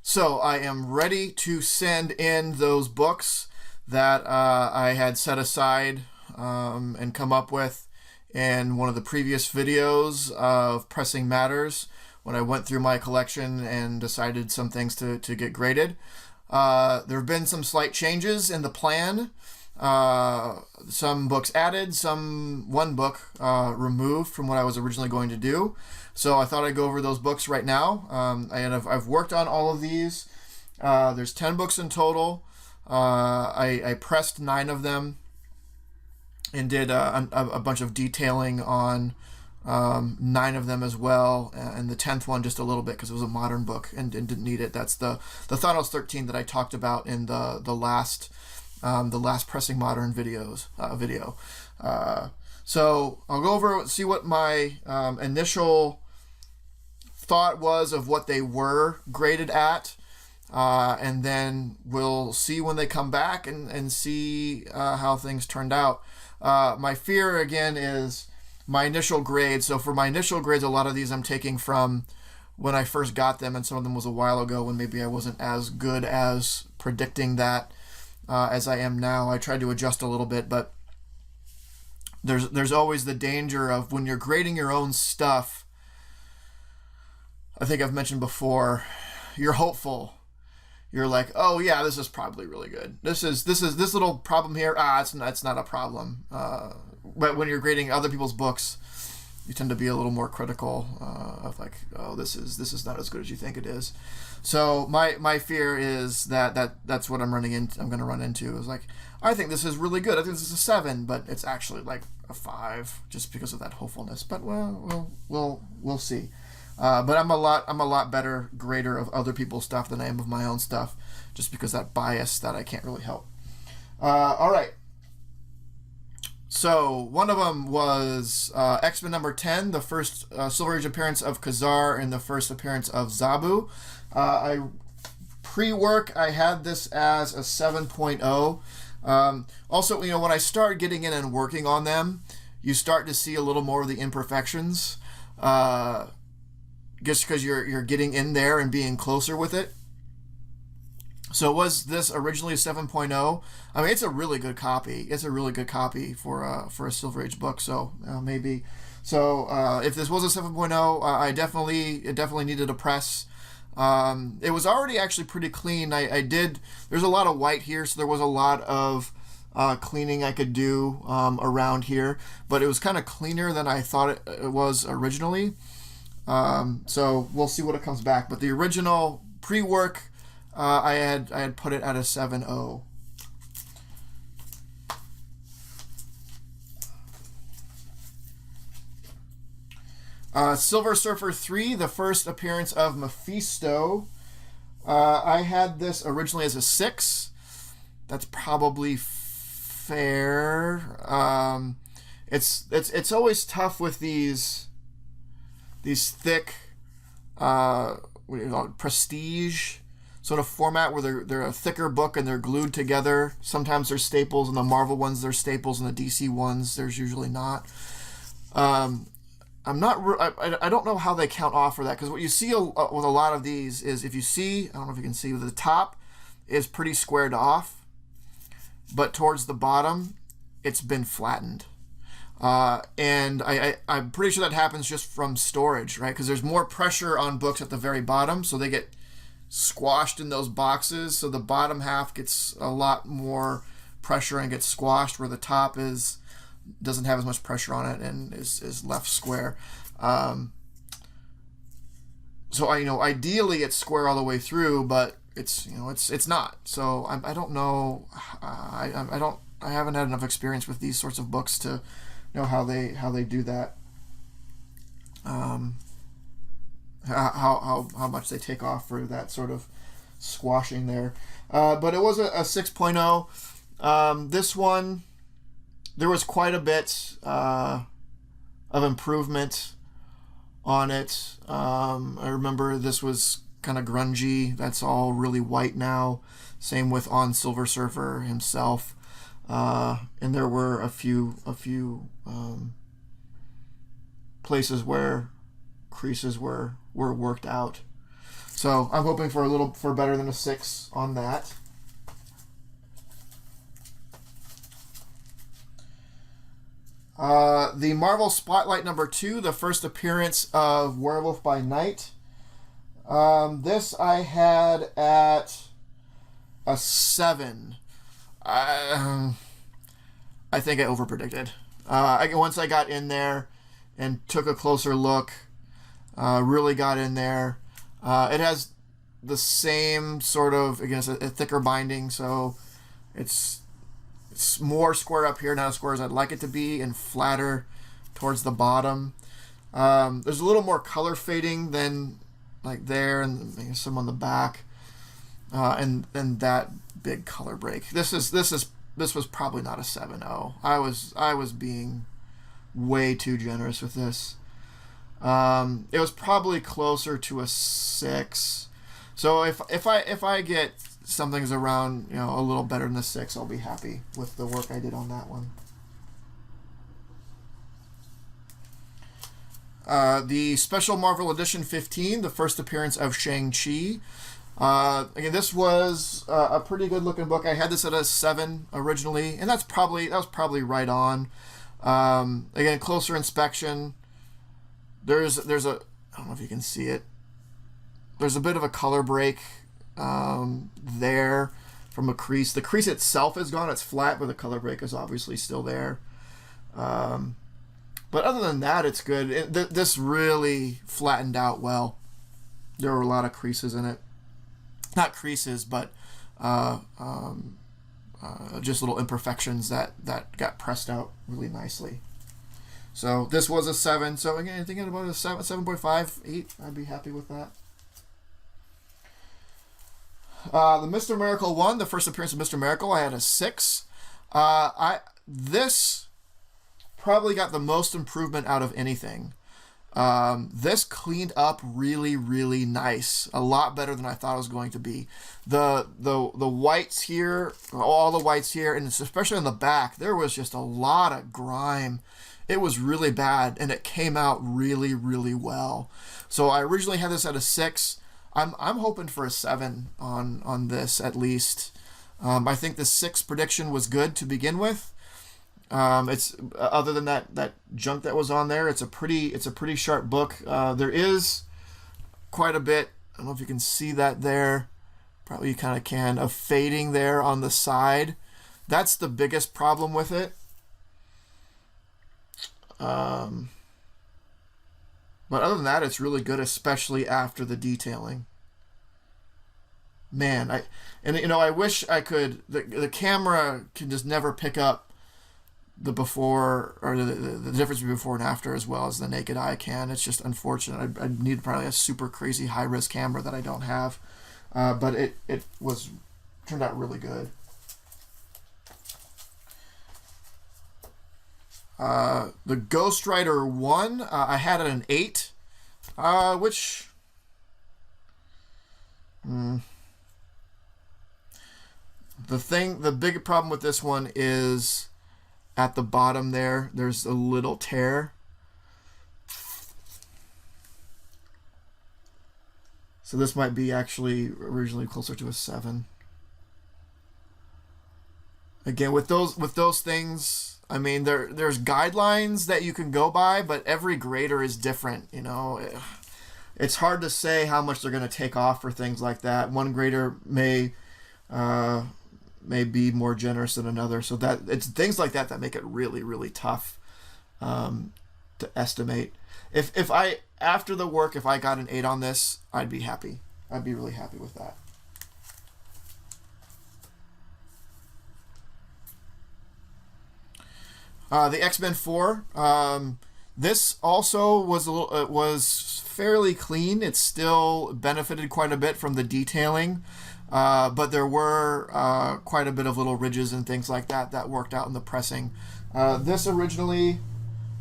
So I am ready to send in those books that I had set aside and come up with in one of the previous videos of Pressing Matters when I went through my collection and decided some things to get graded. There have been some slight changes in the plan. Some books added, one book removed from what I was originally going to do. So I thought I'd go over those books right now. I've worked on all of these. There's 10 books in total. I pressed 9 of them and did a bunch of detailing on 9 of them as well, and the 10th one just a little bit because it was a modern book and didn't need it. That's the Thanos 13 that I talked about in the last Pressing Modern video. So I'll go over, see what my initial thought was of what they were graded at, and then we'll see when they come back and see how things turned out. My fear, again, is my initial grade. So for my initial grades, a lot of these I'm taking from when I first got them, and some of them was a while ago when maybe I wasn't as good as predicting that as I am now. I tried to adjust a little bit, but there's always the danger of when you're grading your own stuff. I think I've mentioned before, you're hopeful. You're like, oh yeah, this is probably really good. This little problem here. It's not a problem. But when you're grading other people's books, you tend to be a little more critical of like, oh, this is not as good as you think it is. So my fear is that's what I'm going to run into is like, I think this is really good. I think this is a 7, but it's actually like a 5 just because of that hopefulness. But we'll see. But I'm a lot better grader of other people's stuff than I am of my own stuff, just because that bias that I can't really help. All right. So one of them was X-Men number 10, the first Silver Age appearance of Kazar and the first appearance of Zabu. Pre-work, I had this as a 7.0. Also, when I start getting in and working on them, you start to see a little more of the imperfections. Just because you're getting in there and being closer with it. So was this originally a 7.0? I mean, it's a really good copy. It's a really good copy for a Silver Age book. So maybe. So if this was a 7.0, it definitely needed a press. It was already actually pretty clean. There's a lot of white here, so there was a lot of cleaning I could do around here, but it was kind of cleaner than I thought it was originally. So we'll see what it comes back. But the original pre-work, I had put it at a 7.0. Silver Surfer 3, the first appearance of Mephisto. I had this originally as a 6. That's probably fair. It's always tough with these thick prestige sort of format where they're a thicker book and they're glued together. Sometimes they're staples, and the Marvel ones they're staples, and the DC ones there's usually not. I don't know how they count off for that, because what you see with a lot of these is, if you see, I don't know if you can see, the top is pretty squared off, but towards the bottom it's been flattened. And I'm pretty sure that happens just from storage, right? Because there's more pressure on books at the very bottom, so they get squashed in those boxes. So the bottom half gets a lot more pressure and gets squashed, where the top doesn't have as much pressure on it and is left square. So ideally it's square all the way through, but it's not. So I don't know. I haven't had enough experience with these sorts of books to know how they do that. How much they take off for that sort of squashing there. But it was a 6.0. This one, there was quite a bit of improvement on it. I remember this was kind of grungy. That's all really white now. Same with on Silver Surfer himself. And there were a few places where creases were worked out. So I'm hoping for better than a 6 on that. The Marvel Spotlight #2, the first appearance of Werewolf by Night. This I had at a 7. I think I overpredicted. Once I got in there and took a closer look, really got in there. It has the same sort of, again, it's a thicker binding, so it's more square up here, not as square as I'd like it to be, and flatter towards the bottom. There's a little more color fading than like there, and maybe some on the back, and that big color break. This was probably not a 7.0. I was being way too generous with this. It was probably closer to a 6. So if I get something's around, a little better than a 6, I'll be happy with the work I did on that one. The Special Marvel Edition 15, the first appearance of Shang-Chi. Again, this was a pretty good looking book. I had this at a 7 originally, and that was probably right on. Again, closer inspection. There's a, I don't know if you can see it. There's a bit of a color break there from a crease. The crease itself is gone. It's flat, but the color break is obviously still there. But other than that, it's good. This really flattened out well. There were a lot of creases in it. Not creases, but just little imperfections that got pressed out really nicely. So this was a 7. So again, thinking about a 7.5, 8, I'd be happy with that. The Mr. Miracle 1, the first appearance of Mr. Miracle, I had a 6. This probably got the most improvement out of anything. This cleaned up really, really nice. A lot better than I thought it was going to be. The whites here, all the whites here, and especially on the back, there was just a lot of grime. It was really bad, and it came out really, really well. So I originally had this at a 6. I'm hoping for a 7 on this at least. I think the 6 prediction was good to begin with. It's other than that junk that was on there, it's a pretty sharp book. There is quite a bit, I don't know if you can see that there, probably you kind of can, of fading there on the side. That's the biggest problem with it. But other than that, it's really good, especially after the detailing. Man, I wish I could. The camera can just never pick up the before, or the difference between before and after, as well as the naked eye can. It's just unfortunate. I need probably a super crazy high res camera that I don't have, but it turned out really good. The Ghost Rider 1, I had it an 8, which the big problem with this one is at the bottom there's a little tear. So this might be actually originally closer to a 7. Again, with those things, I mean, there's guidelines that you can go by, but every grader is different, It's hard to say how much they're going to take off for things like that. One grader may be more generous than another, so that it's things like that make it really, really tough to estimate. If I, after the work, if I got an 8 on this, I'd be happy. I'd be really happy with that. The X-Men 4. This also was fairly clean. It still benefited quite a bit from the detailing, but there were quite a bit of little ridges and things like that worked out in the pressing. This originally,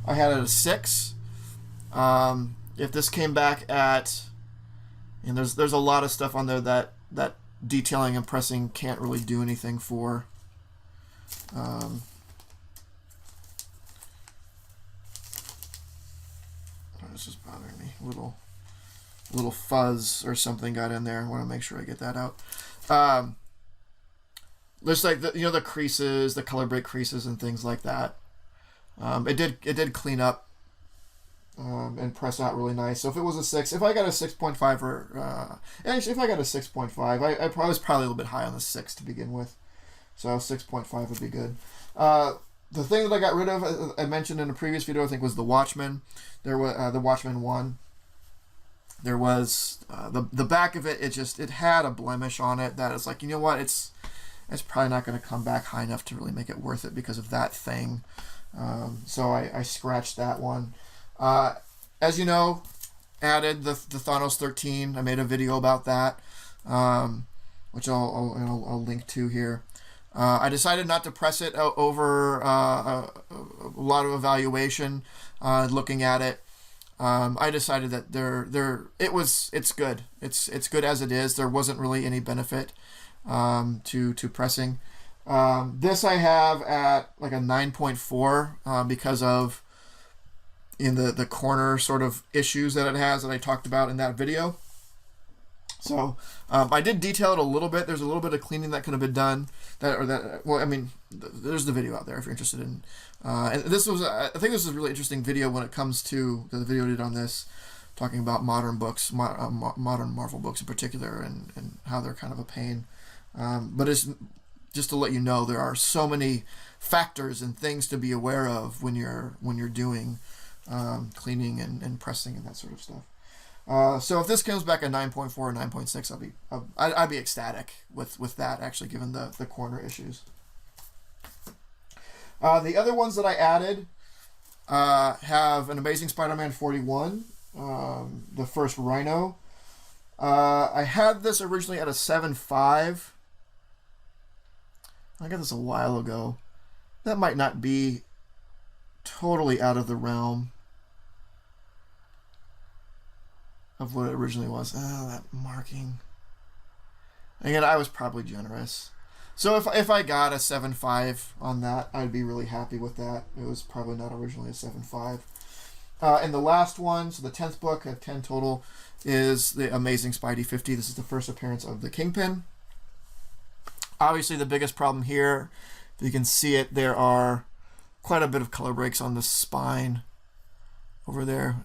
I had it at a 6. If this came back at, and there's a lot of stuff on there that detailing and pressing can't really do anything for. This is bothering me a little. little fuzz or something got in there. I want to make sure I get that out. There's like the creases, the color break creases and things like that. It did clean up and press out really nice. So if it was a 6, if I got a 6.5 or actually if I got a 6.5, I was probably a little bit high on the 6 to begin with. So 6.5 would be good. The thing that I got rid of, I mentioned in a previous video, I think was the Watchman. There was the Watchman 1. There was the back of it. It had a blemish on it that is like, you know what, it's probably not going to come back high enough to really make it worth it because of that thing. So I scratched that one. As you know, added the Thanos 13. I made a video about that, which I'll link to here. I decided not to press it over a lot of evaluation, looking at it. I decided that it's good. It's good as it is. There wasn't really any benefit to pressing. This I have at like a 9.4 because of in the corner sort of issues that it has that I talked about in that video. So I did detail it a little bit. There's a little bit of cleaning that could have been done. Well, I mean, there's the video out there if you're interested in. And I think this was a really interesting video when it comes to the video I did on this, talking about modern books, modern Marvel books in particular, and how they're kind of a pain. But it's just to let you know, there are so many factors and things to be aware of when you're doing cleaning and pressing and that sort of stuff. So if this comes back at 9.4 or 9.6, I'd be ecstatic with that, actually, given the corner issues. The other ones that I added have an Amazing Spider-Man 41, the first Rhino. I had this originally at a 7.5. I got this a while ago. That might not be totally out of the realm of what it originally was. Oh, that marking. Again, I was probably generous. So if I got a 7.5 on that, I'd be really happy with that. It was probably not originally a 7.5. And the last one, so the 10th book, I have 10 total, is the Amazing Spidey 50. This is the first appearance of the Kingpin. Obviously, the biggest problem here, if you can see it, there are quite a bit of color breaks on the spine over there.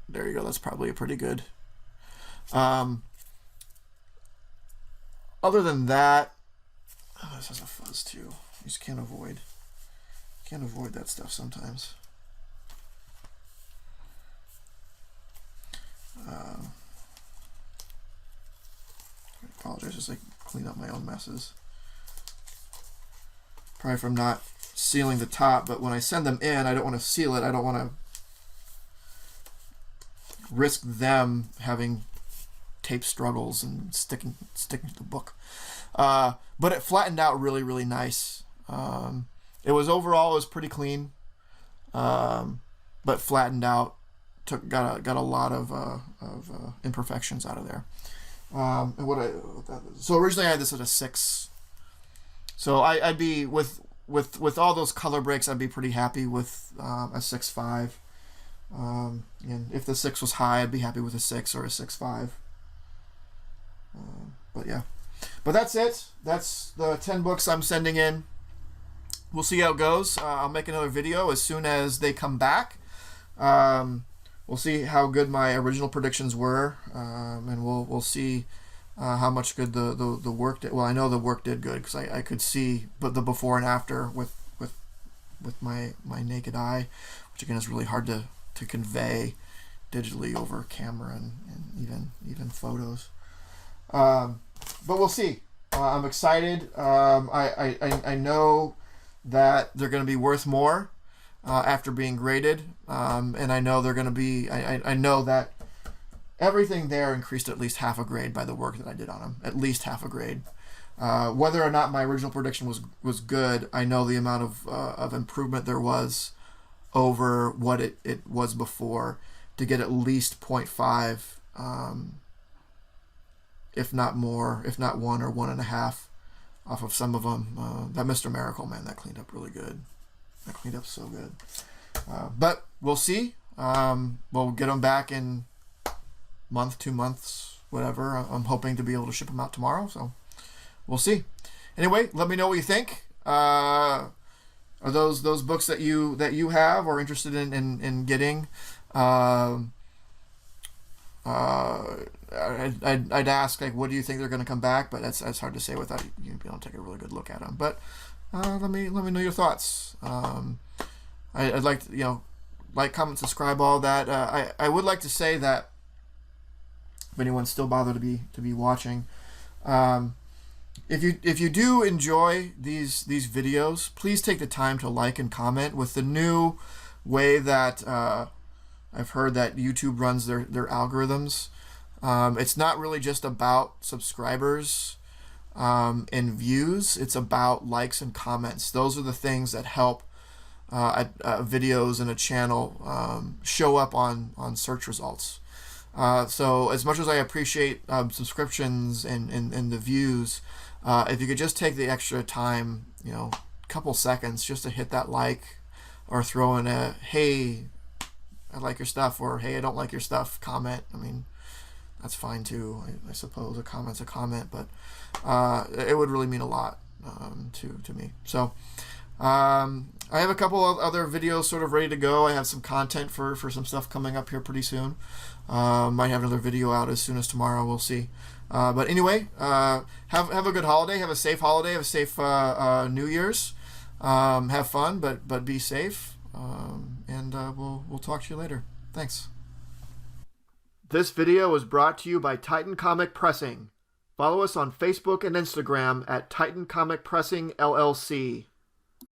There you go. That's probably a pretty good. Other than that, this has a fuzz too. You just can't avoid that stuff sometimes. I apologize, just like clean up my own messes. Probably from not sealing the top, but when I send them in, I don't want to seal it. I don't want to risk them having tape struggles and sticking to the book. But it flattened out really, really nice. It was pretty clean, but flattened out. Got a lot of imperfections out of there. So originally I had this at a 6. So I'd be with all those color breaks, I'd be pretty happy with a 6.5. And if the 6 was high, I'd be happy with a 6 or a 6.5. But yeah. But that's it. That's the 10 books I'm sending in. We'll see how it goes. I'll make another video as soon as they come back. We'll see how good my original predictions were, and we'll see how much good the work did. Well, I know the work did good because I could see the before and after with my naked eye, which again is really hard to convey digitally over camera and even photos. But we'll see. I'm excited. I know that they're going to be worth more after being graded, and I know they're going to be. I know that everything there increased at least half a grade by the work that I did on them. At least half a grade. Whether or not my original prediction was good, I know the amount of improvement there was over what it was before to get at least 0.5. If not more, if not 1 or 1.5 off of some of them. That Mr. Miracle, man, that cleaned up really good. That cleaned up so good. But we'll see. We'll get them back in month, 2 months, whatever. I'm hoping to be able to ship them out tomorrow, so we'll see. Anyway, let me know what you think. Are those books that you have or interested in getting? I'd ask, like, what do you think they're going to come back? But that's hard to say without you don't take a really good look at them. But let me know your thoughts. I'd like to, like, comment, subscribe, all that. I would like to say that if anyone's still bothered to be watching, if you do enjoy these videos, please take the time to like and comment. With the new way that I've heard that YouTube runs their algorithms, it's not really just about subscribers and views. It's about likes and comments. Those are the things that help videos and a channel show up on search results. So as much as I appreciate subscriptions and the views, if you could just take the extra time, couple seconds just to hit that like, or throw in a, hey, I like your stuff, or hey, I don't like your stuff comment. I mean, that's fine too. I suppose a comment's a comment, but it would really mean a lot to me. So I have a couple of other videos sort of ready to go. I have some content for some stuff coming up here pretty soon. Might have another video out as soon as tomorrow. We'll see. But anyway, have a good holiday. Have a safe holiday. Have a safe New Year's. Have fun, but be safe. And we'll talk to you later. Thanks. This video was brought to you by Titan Comic Pressing. Follow us on Facebook and Instagram at Titan Comic Pressing LLC.